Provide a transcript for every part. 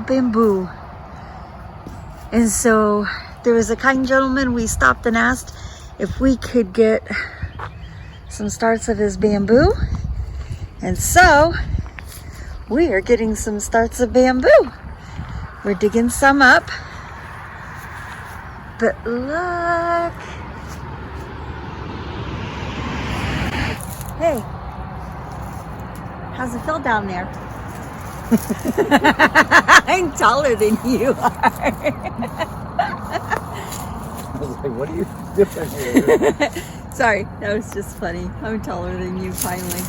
wild bamboo. And so there was a kind gentleman, we stopped and asked if we could get some starts of his bamboo. And so we are getting some starts of bamboo. We're digging some up. But look. Hey, how's it feel down there? I'm taller than you are. I was like, what are you doing here? Sorry, that was just funny. I'm taller than you finally.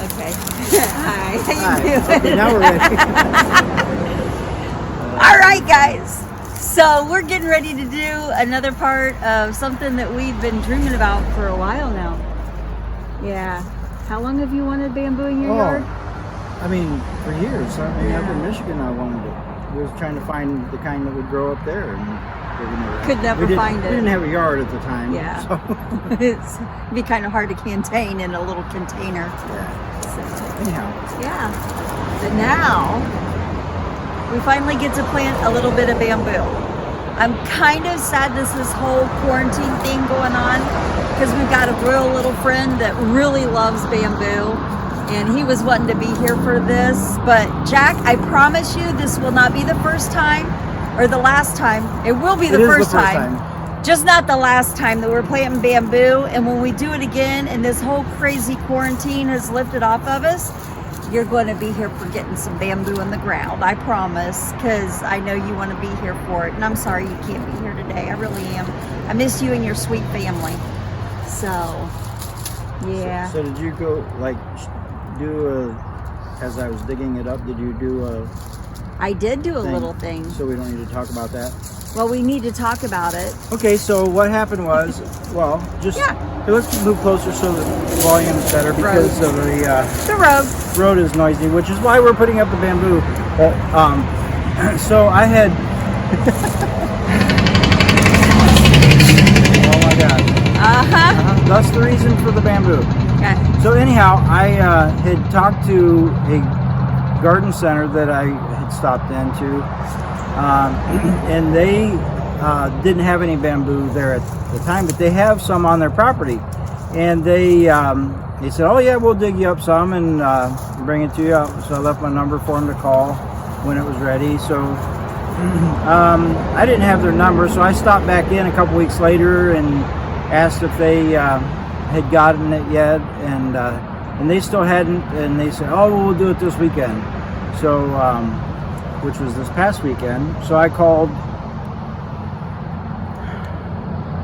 Okay. Hi, how you doing? Okay, now we're ready. All right, guys. So we're getting ready to do another part of something that we've been dreaming about for a while now. Yeah. How long have you wanted bamboo in your yard? I mean, for years. I mean, up in Michigan, I wanted it. We was trying to find the kind that would grow up there, and could never find it. We didn't have a yard at the time. Yeah. So. It'd be kind of hard to contain in a little container. Yeah. So, anyhow. Yeah. But now we finally get to plant a little bit of bamboo. I'm kind of sad this whole quarantine thing going on, because we've got a real little friend that really loves bamboo, and he was wanting to be here for this. But Jack, I promise you this will not be the first time or the last time. It will be the first time, just not the last time that we're planting bamboo. And when we do it again and this whole crazy quarantine has lifted off of us, you're going to be here for getting some bamboo in the ground. I promise, because I know you want to be here for it. And I'm sorry you can't be here today. I really am. I miss you and your sweet family. So, yeah. So did you go, like, as I was digging it up, did you do a... I did do a little thing. So we don't need to talk about that? Well, we need to talk about it. Okay, so what happened was, well, just... Yeah. Let's move closer so the volume is better, because of the road is noisy, which is why we're putting up the bamboo. So I had... Oh my God. That's the reason for the bamboo. Okay. So anyhow, I had talked to a garden center that I had stopped into, and they didn't have any bamboo there at the time, but they have some on their property. And they said, oh yeah, we'll dig you up some and bring it to you. So I left my number for them to call when it was ready. So I didn't have their number, so I stopped back in a couple weeks later and asked if they had gotten it yet, and they still hadn't. And they said, oh, well, we'll do it this weekend. So which was this past weekend. So I called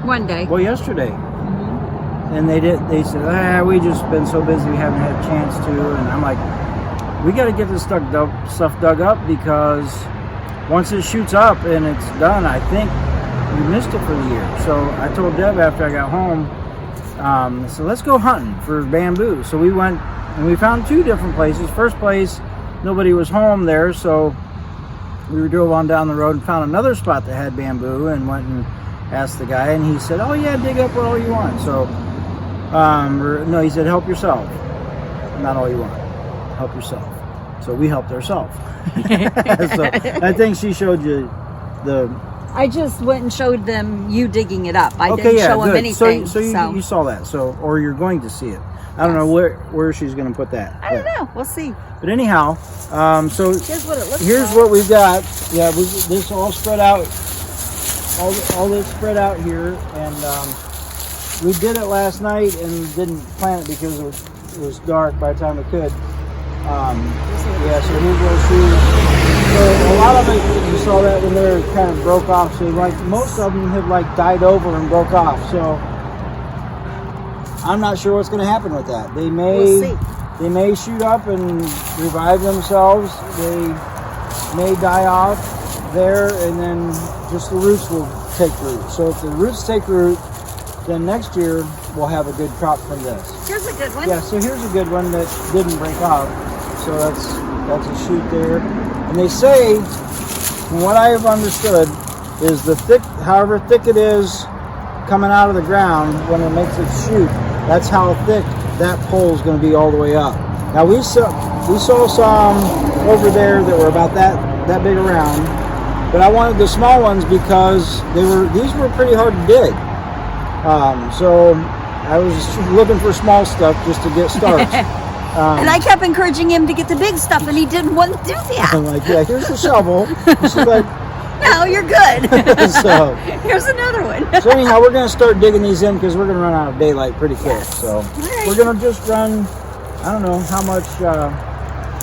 one day. Well, yesterday. And they said, we just been so busy we haven't had a chance to. And I'm like, we got to get this stuff dug up, because once it shoots up and it's done, I think we missed it for the year. So I told Deb after I got home, I said, let's go hunting for bamboo. So we went and we found two different places. First place, nobody was home there, so we drove on down the road and found another spot that had bamboo, and went and asked the guy, and he said, oh yeah, dig up all you want. So no, he said, help yourself. Not all you want, help yourself. So we helped ourselves. So I think she showed you the... I just went and showed them you digging it up. I didn't show them anything. So you saw that, or you're going to see it. I don't know where she's going to put that. I don't know. We'll see. But anyhow, so here's what it looks here's like. what we've got. Yeah, this all spread out. All this spread out here, and we did it last night and didn't plant it because it was dark by the time we could. Yeah, so here's what we see. So a lot of it, you saw that when they kind of broke off. So like most of them have like died over and broke off. So I'm not sure what's going to happen with that. They may shoot up and revive themselves. They may die off there, and then just the roots will take root. So if the roots take root, then next year we'll have a good crop from this. Here's a good one. Yeah, so here's a good one that didn't break off. So that's a shoot there. And they say, from what I have understood, is however thick it is coming out of the ground when it makes it shoot, that's how thick that pole is going to be all the way up. Now we saw some over there that were about that that big around, but I wanted the small ones because these were pretty hard to dig. So I was looking for small stuff just to get started. And I kept encouraging him to get the big stuff, and he didn't want to do that. I'm like, yeah, here's the shovel. She's like, no, you're good. So here's another one. So anyhow, we're going to start digging these in because we're going to run out of daylight pretty quick. Yes. So Right. we're going to just run, I don't know how much.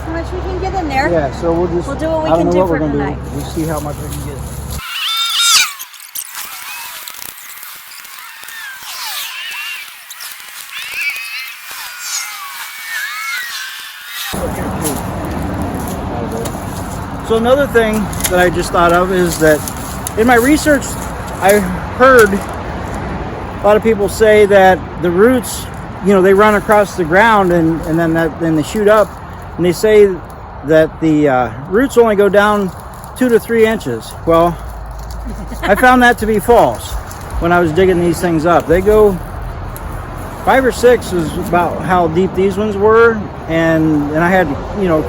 How much we can get in there. Yeah, so we'll do what we I don't can know do what for we're gonna tonight. do. We'll see how much we can get. So another thing that I just thought of is that in my research, I heard a lot of people say that the roots, they run across the ground and then they shoot up, and they say that the roots only go down 2 to 3 inches. Well, I found that to be false when I was digging these things up. They go 5 or 6 is about how deep these ones were, and I had to,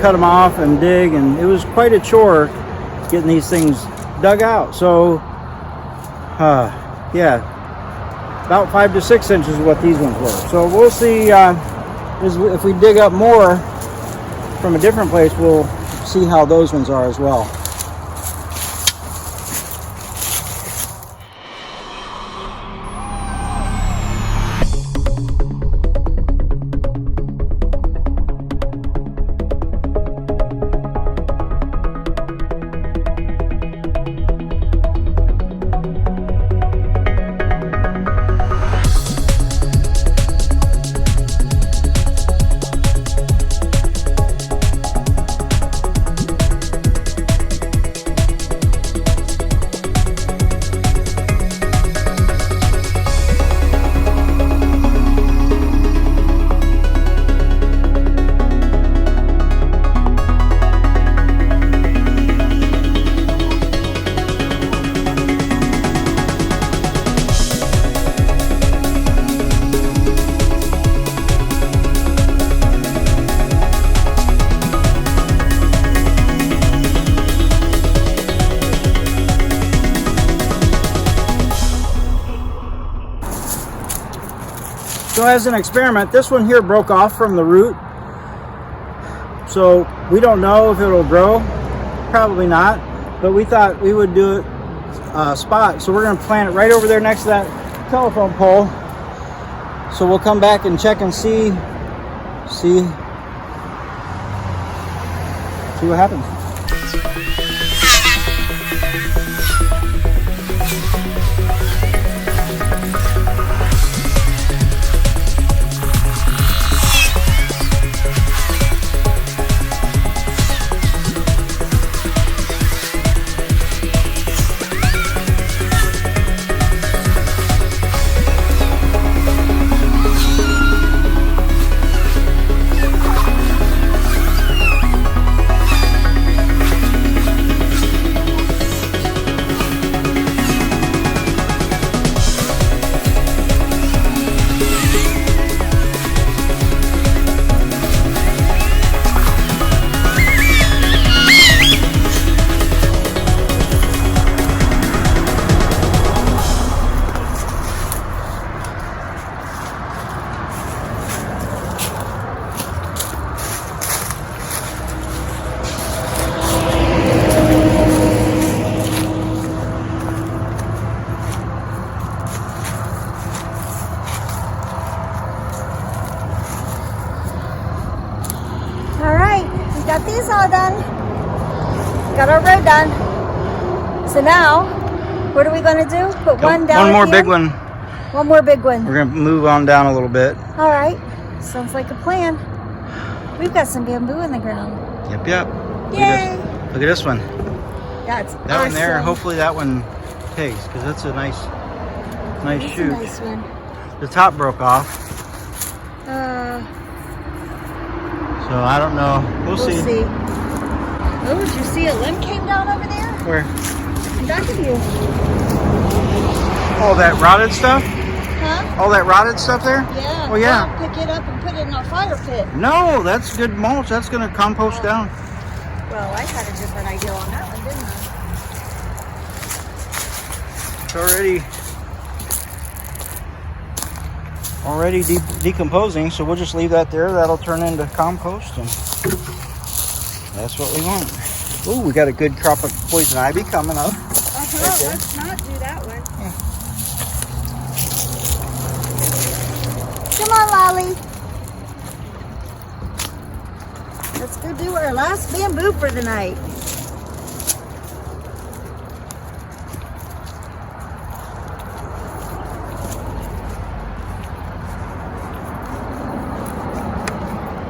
cut them off and dig, and it was quite a chore getting these things dug out. So, yeah, about 5 to 6 inches is what these ones were. So we'll see if we dig up more from a different place, we'll see how those ones are as well. So as an experiment, this one here broke off from the root. So we don't know if it'll grow, probably not, but we thought we would do it spot. So we're gonna plant it right over there next to that telephone pole. So we'll come back and check and see what happens. Got these all done. Got our road done. So now, what are we going to do? Put one down. One more big one. One more big one. We're going to move on down a little bit. All right. Sounds like a plan. We've got some bamboo in the ground. Yep. Yay! Look at this one. That's that awesome. one there. Hopefully that one takes, because that's a nice shoot. A nice one. The top broke off. So I don't know. We'll see. Oh, did you see a limb came down over there? Where? In back of you. All that rotted stuff? Huh? All that rotted stuff there? Yeah. Oh yeah. Well, pick it up and put it in our fire pit. No, that's good mulch. That's going to compost down. Well, I had a different idea on that it's already decomposing, so we'll just leave that there. That'll turn into compost, and that's what we want. Ooh, we got a good crop of poison ivy coming up. Right, let's not do that one. Yeah. Come on, Lolly. Let's go do our last bamboo for the night.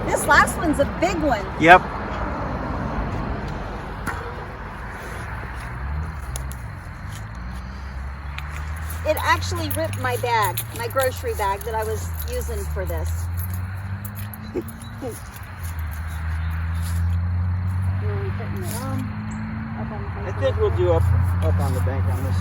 This last one's a big one. Yep. It actually ripped my bag, my grocery bag that I was using for this. I think we'll do up on the bank on this.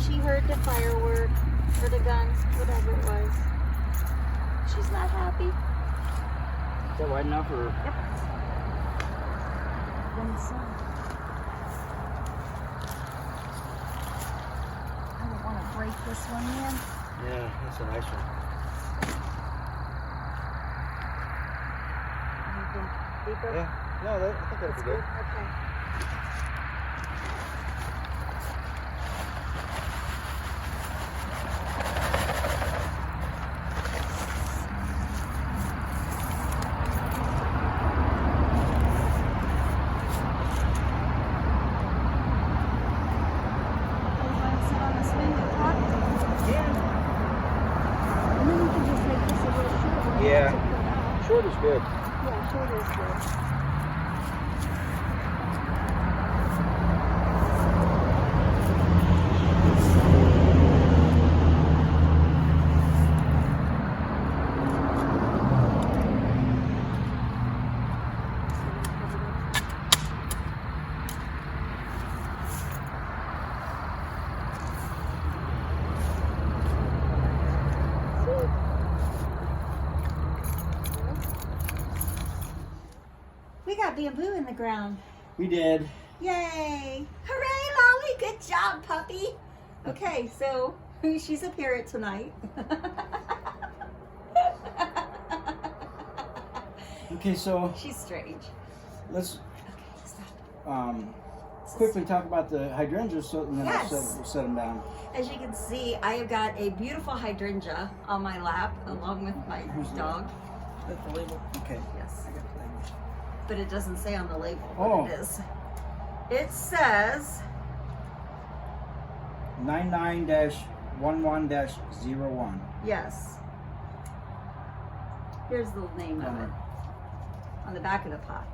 She heard the firework or the guns, whatever it was. She's not happy. Is that wide enough, or? Yep. Then some. I don't want to break this one, man. Yeah, that's a nice one. Deeper? Yeah. No, I think that'd be good. Okay. Yeah, short is good. Yeah, short is good. We got bamboo in the ground. We did. Yay! Hooray, Lolly! Good job, puppy. Okay, so she's a parrot tonight. Okay, so She's strange. let's Okay, stop. quickly talk about the hydrangeas, so and then Yes. we'll set them down. As you can see, I have got a beautiful hydrangea on my lap, along with my dog. That's the label. Okay. Yes, I got the label. but it doesn't say on the label what Oh. it is. It says 99-11-01. yes. Here's the name of it on the back of the pot.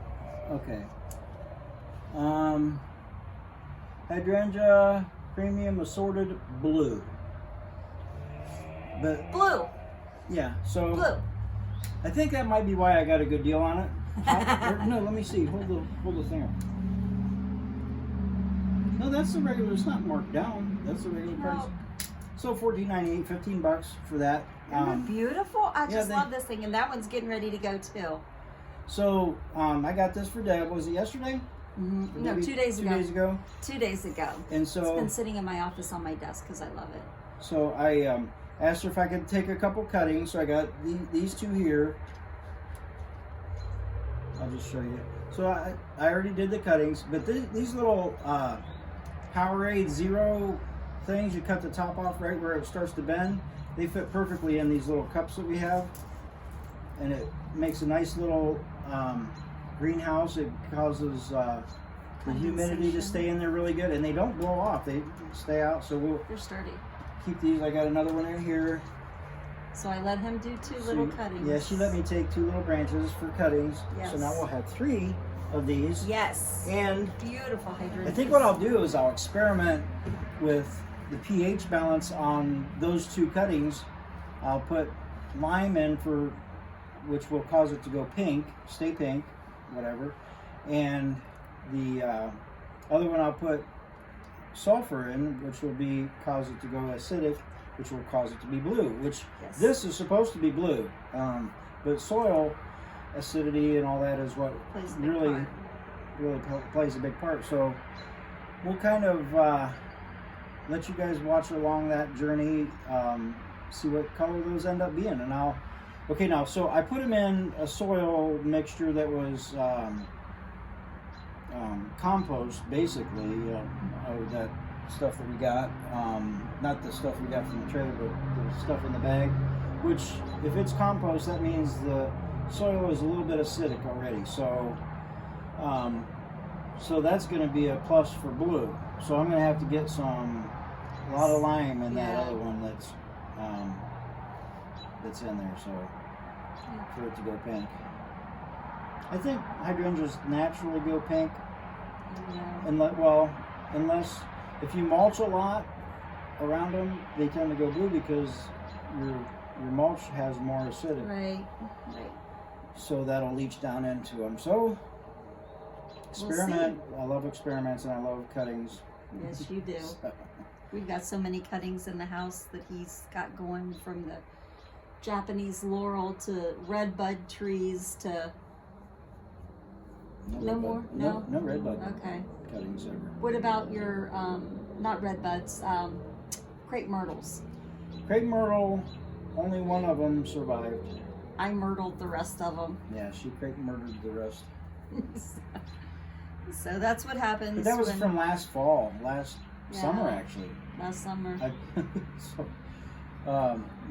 Okay. Hydrangea premium assorted blue. But Blue. yeah, so Blue. I think that might be why I got a good deal on it. No, let me see. Hold the thing up. No, that's the regular. It's not marked down. That's the regular price. No. So $14.98, $15 for that. Isn't that beautiful? I just they- love this thing, and that one's getting ready to go too. So I got this for Deb. Was it yesterday? No, Maybe 2 days 2 ago. days ago. 2 days ago. And It's so been sitting in my office on my desk because I love it. So I asked her if I could take a couple cuttings. So I got these two here. I'll just show you. So I already did the cuttings, but these little Powerade Zero things, you cut the top off right where it starts to bend. They fit perfectly in these little cups that we have, and it makes a nice little greenhouse. It causes the humidity to stay in there really good, and they don't blow off. They stay out. So we'll They're sturdy. keep these. I got another one in here. So I let him do two little cuttings. Yeah, she let me take 2 little branches for cuttings. Yes. So now we'll have 3 of these. Yes. And Beautiful hydrangea. I think what I'll do is I'll experiment with the pH balance on those 2 cuttings, I'll put lime in for, which will cause it to go pink, stay pink, whatever. And the other one I'll put sulfur in, which will cause it to go acidic, which will cause it to be blue, which this is supposed to be blue. But soil acidity and all that is what really plays a big part. So we'll kind of let you guys watch along that journey, see what color those end up being. And now, so I put them in a soil mixture that was compost, basically, that stuff that we got, not the stuff we got from the trailer, but the stuff in the bag, which, if it's compost, that means the soil is a little bit acidic already. So so that's going to be a plus for blue. So I'm going to have to get a lot of lime in that other one that's in there, so for it to go pink. I think hydrangeas naturally go pink, unless if you mulch a lot around them, they tend to go blue because your mulch has more acidity. Right. So that'll leach down into them. So experiment. I love experiments and I love cuttings. Yes, you do. We've got so many cuttings in the house that he's got going, from the Japanese laurel to red bud trees to no red bud. Okay. Cuttings ever. What about your not red buds, crepe myrtles? Crepe myrtle, only one of them survived. I myrtled the rest of them. Yeah, she crepe murdered the rest. So that's what happens. But that was from last summer, actually. Last summer.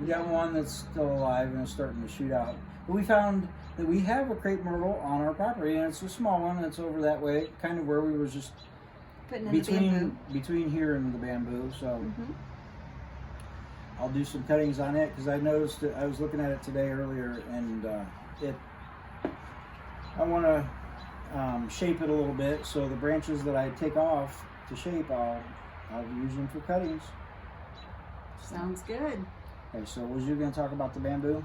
We got one that's still alive and is starting to shoot out. But we found that we have a crepe myrtle on our property, and it's a small one that's over that way, kind of where we were just putting in between here and the bamboo. So I'll do some cuttings on it, because I noticed that I was looking at it today earlier, and I want to shape it a little bit. So the branches that I take off to shape, I'll use them for cuttings. Sounds good. Okay, so was you going to talk about the bamboo?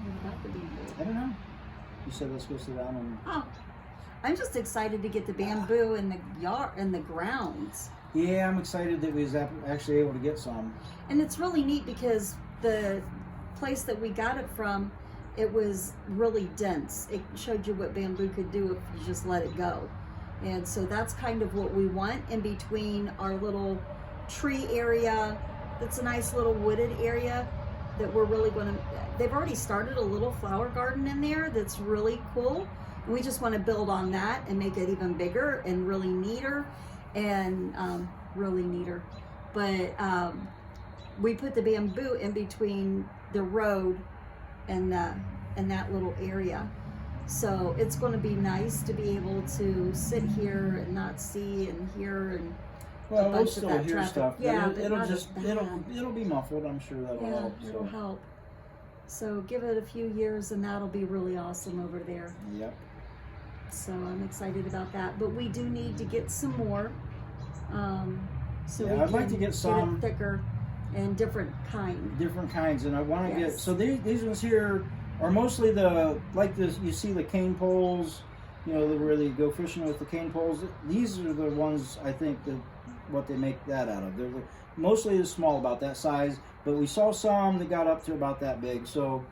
What about the bamboo? I don't know. You said let's go sit down and... Oh, I'm just excited to get the bamboo in the yard, in the grounds. Yeah, I'm excited that we was actually able to get some. And it's really neat because the place that we got it from, it was really dense. It showed you what bamboo could do if you just let it go. And so that's kind of what we want in between our little tree area. That's a nice little wooded area that we're really going to, they've already started a little flower garden in there that's really cool. And we just want to build on that and make it even bigger and really neater and But we put the bamboo in between the road and that little area. So it's going to be nice to be able to sit here and not see and hear and we'll still hear traffic. Stuff. Yeah, it'll be muffled. I'm sure that'll help. It'll help. So give it a few years and that'll be really awesome over there. Yep. So I'm excited about that. But we do need to get some more. I'd like to get some it thicker and different kinds. And I want to get, so these ones here are mostly like this, you see the cane poles, where they go fishing with the cane poles. These are the ones, I think, what they make that out of. They're mostly small, about that size, but we saw some that got up to about that big. So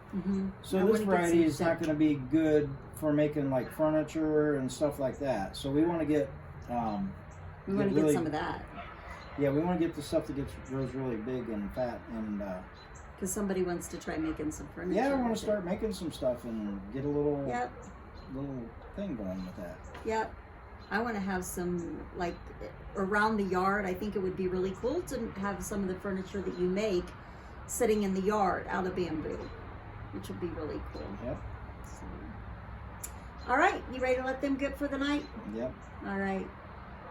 this variety is not going to be good for making like furniture and stuff like that. So we want to get we want to get some of that. Yeah, we want to get the stuff that grows really big and fat, and because somebody wants to try making some furniture. Yeah, I want to start making some stuff and get a little thing going with that. Yep. I want to have some, like, around the yard. I think it would be really cool to have some of the furniture that you make sitting in the yard out of bamboo, which would be really cool. Yep. So. All right, you ready to let them get for the night? Yep. All right.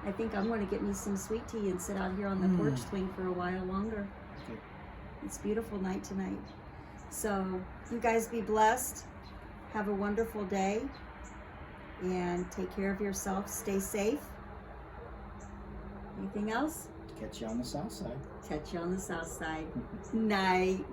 I think I'm going to get me some sweet tea and sit out here on the porch swing for a while longer. Okay. It's a beautiful night tonight. So you guys be blessed. Have a wonderful day. And take care of yourself. Stay safe. Anything else? Catch you on the south side. Catch you on the south side. Night.